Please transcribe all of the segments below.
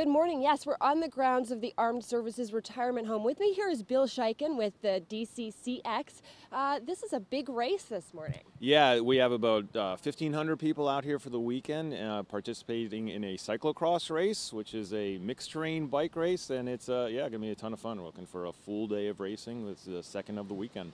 Good morning. Yes, we're on the grounds of the Armed Services Retirement Home. With me here is Bill Scheiken with the DCCX. This is a big race this morning. Yeah, we have about 1,500 people out here for the weekend participating in a cyclocross race, which is a mixed terrain bike race, and it's going to be a ton of fun. We're looking for a full day of racing. This is the second of the weekend.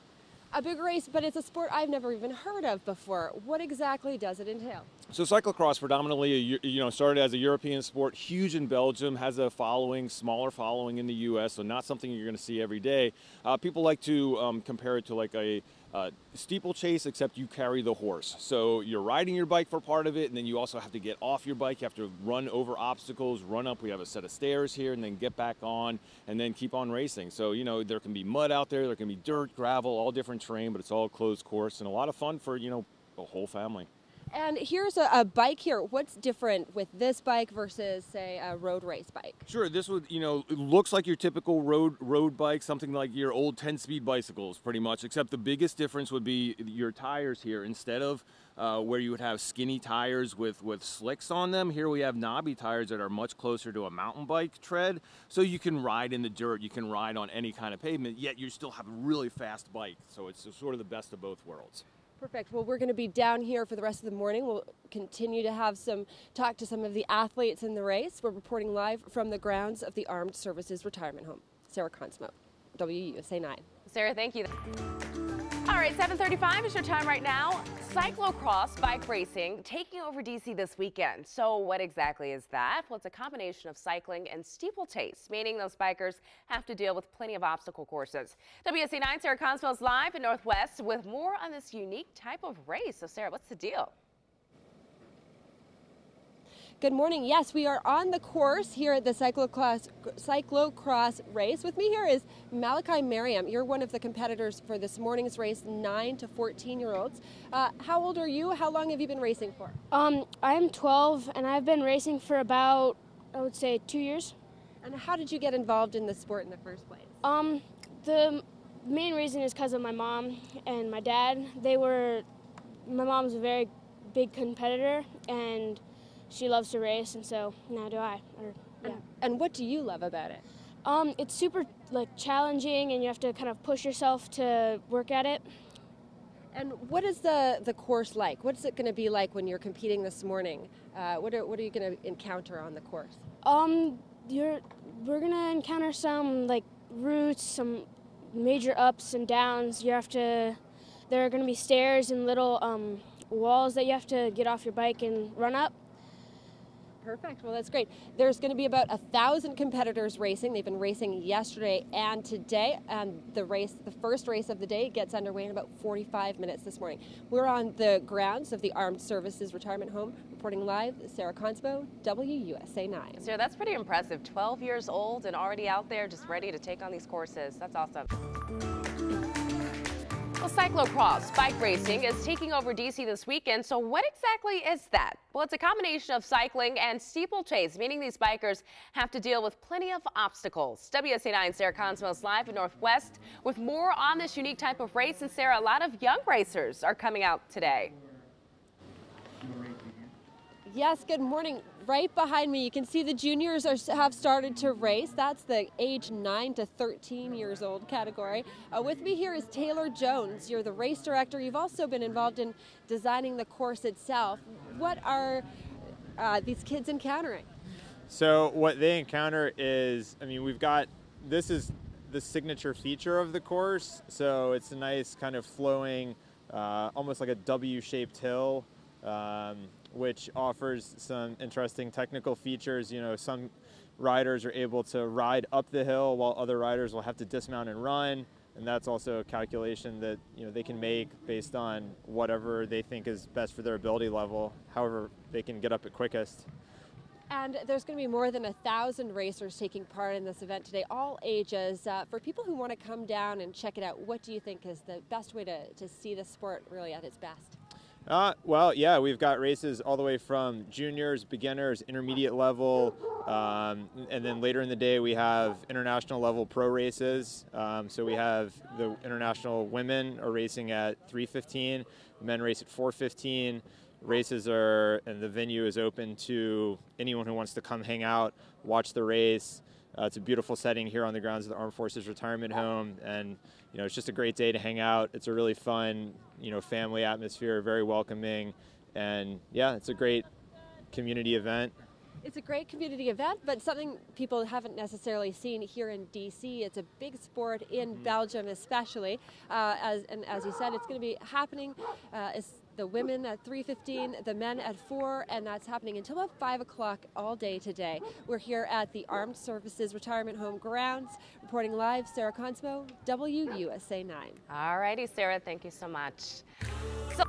A big race, but it's a sport I've never even heard of before. What exactly does it entail? So cyclocross predominantly, started as a European sport, huge in Belgium, has a following, smaller following in the U.S., so not something you're going to see every day. People like to compare it to like a steeplechase, except you carry the horse. So you're riding your bike for part of it, and then you also have to get off your bike. You have to run over obstacles, run up. We have a set of stairs here, and then get back on, and then keep on racing. So, there can be mud out there, there can be dirt, gravel, all different terrain, but it's all closed course, and a lot of fun for, the whole family. And here's a bike here. What's different with this bike versus, say, a road race bike? Sure, this would, it looks like your typical road bike, something like your old 10-speed bicycles, pretty much, except the biggest difference would be your tires here. Instead of where you would have skinny tires with slicks on them, here we have knobby tires that are much closer to a mountain bike tread, so you can ride in the dirt, you can ride on any kind of pavement, yet you still have a really fast bike, so it's sort of the best of both worlds. Perfect. Well, we're going to be down here for the rest of the morning. We'll continue to have talk to some of the athletes in the race. We're reporting live from the grounds of the Armed Services Retirement Home. Sarah Consmo, WUSA 9. Sarah, thank you. All right, 7:35 is your time right now. Cyclocross bike racing taking over DC this weekend. So what exactly is that? Well, it's a combination of cycling and steeplechase, meaning those bikers have to deal with plenty of obstacle courses. WSA 9 Sarah Consmo is live in Northwest with more on this unique type of race. So Sarah, what's the deal? Good morning. Yes, we are on the course here at the cyclocross race. With me here is Malachi Merriam. You're one of the competitors for this morning's race, 9 to 14-year-olds. How old are you? How long have you been racing for? I'm 12, and I've been racing for about, I would say, 2 years. And how did you get involved in the sport in the first place? The main reason is because of my mom and my dad. My mom's a very big competitor, and she loves to race, and so now do I. And what do you love about it? It's super challenging, and you have to kind of push yourself to work at it. And what is the course like? What's it going to be like when you're competing this morning? What are you going to encounter on the course? We're going to encounter some routes, some major ups and downs. There are going to be stairs and little walls that you have to get off your bike and run up. Perfect. Well, that's great. There's going to be about 1,000 competitors racing. They've been racing yesterday and today. And the first race of the day, gets underway in about 45 minutes this morning. We're on the grounds of the Armed Services Retirement Home. Reporting live, Sarah Consmo, WUSA 9. Sarah, that's pretty impressive. 12 years old and already out there just ready to take on these courses. That's awesome. Well, cyclocross bike racing is taking over DC this weekend. So what exactly is that? Well, it's a combination of cycling and steeplechase, meaning these bikers have to deal with plenty of obstacles. WSA 9 Sarah Consmo is live in Northwest with more on this unique type of race. And Sarah, a lot of young racers are coming out today. Yes, good morning. Right behind me, you can see the juniors have started to race. That's the age 9 to 13 years old category. With me here is Taylor Jones. You're the race director. You've also been involved in designing the course itself. What are these kids encountering? So what they encounter is, this is the signature feature of the course. So it's a nice kind of flowing, almost like a W-shaped hill, which offers some interesting technical features. Some riders are able to ride up the hill while other riders will have to dismount and run. And that's also a calculation that they can make based on whatever they think is best for their ability level, however they can get up it quickest. And there's going to be more than 1,000 racers taking part in this event today, all ages. For people who want to come down and check it out, what do you think is the best way to see the sport really at its best? Well, yeah, we've got races all the way from juniors, beginners, intermediate level, and then later in the day we have international level pro races. So we have the international women are racing at 3:15, men race at 4:15. races are, and the venue is open to anyone who wants to come hang out, watch the race. It's a beautiful setting here on the grounds of the Armed Forces Retirement Home, and it's just a great day to hang out. It's a really fun, family atmosphere, very welcoming, and yeah, it's a great community event. It's a great community event, but something people haven't necessarily seen here in DC. It's a big sport in Belgium, especially. As you said, it's going to be happening. The women at 3:15, the men at 4, and that's happening until about 5 o'clock all day today. We're here at the Armed Services Retirement Home grounds. Reporting live, Sarah Consmo, WUSA 9. All righty, Sarah, thank you so much. So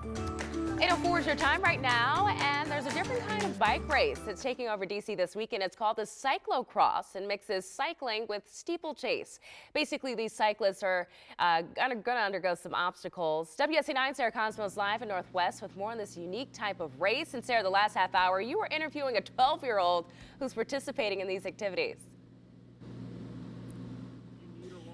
8:04 is your time right now, and there's a different kind of bike race that's taking over DC this weekend. It's called the Cyclocross and mixes cycling with steeplechase. Basically, these cyclists are going to undergo some obstacles. WSA 9 Sarah Cosmos live in Northwest with more on this unique type of race. And Sarah, the last half hour, you were interviewing a 12-year-old who's participating in these activities.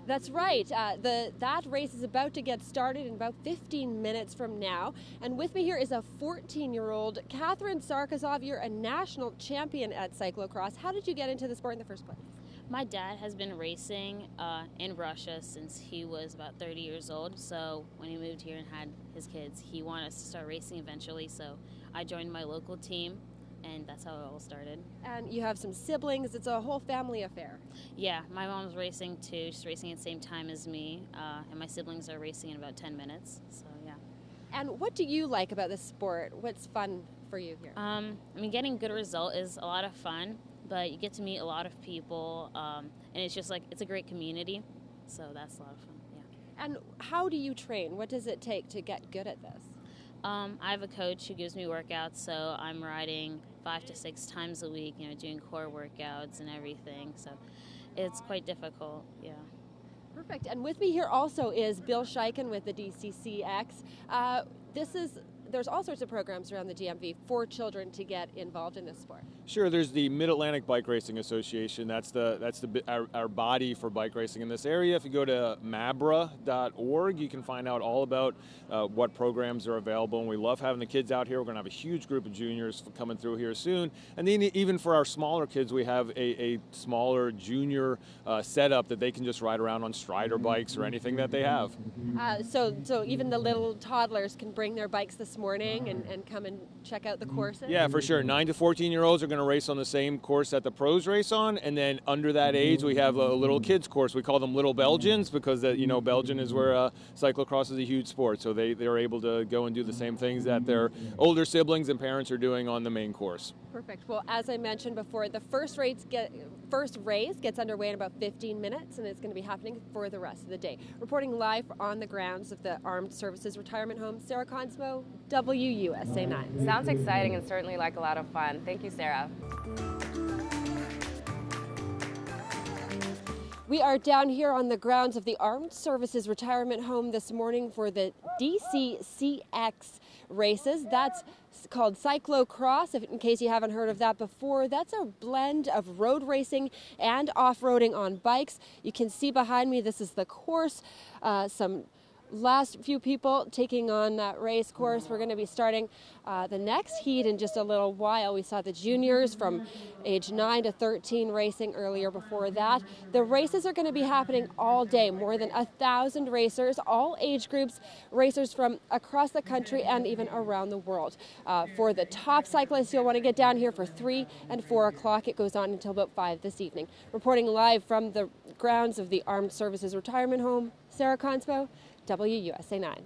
That's right. That race is about to get started in about 15 minutes from now. And with me here is a 14-year-old, Catherine Sarkazov. You're a national champion at cyclocross. How did you get into the sport in the first place? My dad has been racing in Russia since he was about 30 years old. So when he moved here and had his kids, he wanted us to start racing eventually. So I joined my local team, and that's how it all started. And you have some siblings. It's a whole family affair. Yeah, my mom's racing too. She's racing at the same time as me, and my siblings are racing in about 10 minutes, so yeah. And what do you like about this sport? What's fun for you here? I mean, getting good result is a lot of fun, but you get to meet a lot of people, and it's just like, it's a great community, so that's a lot of fun, yeah. And how do you train? What does it take to get good at this? I have a coach who gives me workouts, so I'm riding 5 to 6 times a week, doing core workouts and everything, so it's quite difficult, yeah. Perfect. And with me here also is Bill Scheiken with the DCCX. There's all sorts of programs around the DMV for children to get involved in this sport. Sure, there's the Mid-Atlantic Bike Racing Association. That's our body for bike racing in this area. If you go to mabra.org, you can find out all about what programs are available. And we love having the kids out here. We're going to have a huge group of juniors coming through here soon. And then even for our smaller kids, we have a smaller junior setup that they can just ride around on Strider bikes or anything that they have. So even the little toddlers can bring their bikes this morning and come and check out the courses? Yeah, for sure. 9 to 14-year-olds are going to race on the same course that the pros race on, and then under that age we have a little kids course. We call them Little Belgians because Belgium is where cyclocross is a huge sport, so they're able to go and do the same things that their older siblings and parents are doing on the main course. Perfect. Well, as I mentioned before, the first race gets underway in about 15 minutes, and it's going to be happening for the rest of the day. Reporting live on the grounds of the Armed Services Retirement Home, Sarah Consmo, WUSA 9. Sounds exciting and certainly like a lot of fun. Thank you, Sarah. We are down here on the grounds of the Armed Services Retirement Home this morning for the DCCX races. That's called Cyclocross, in case you haven't heard of that before. That's a blend of road racing and off-roading on bikes. You can see behind me, this is the course. Some last few people taking on that race course. We're going to be starting the next heat in just a little while. We saw the juniors from age 9 to 13 racing earlier before that. The races are going to be happening all day. More than 1,000 racers, all age groups, racers from across the country and even around the world. For the top cyclists, you'll want to get down here for 3 and 4 o'clock. It goes on until about 5 this evening. Reporting live from the grounds of the Armed Services Retirement Home, Sarah Conspo, WUSA 9.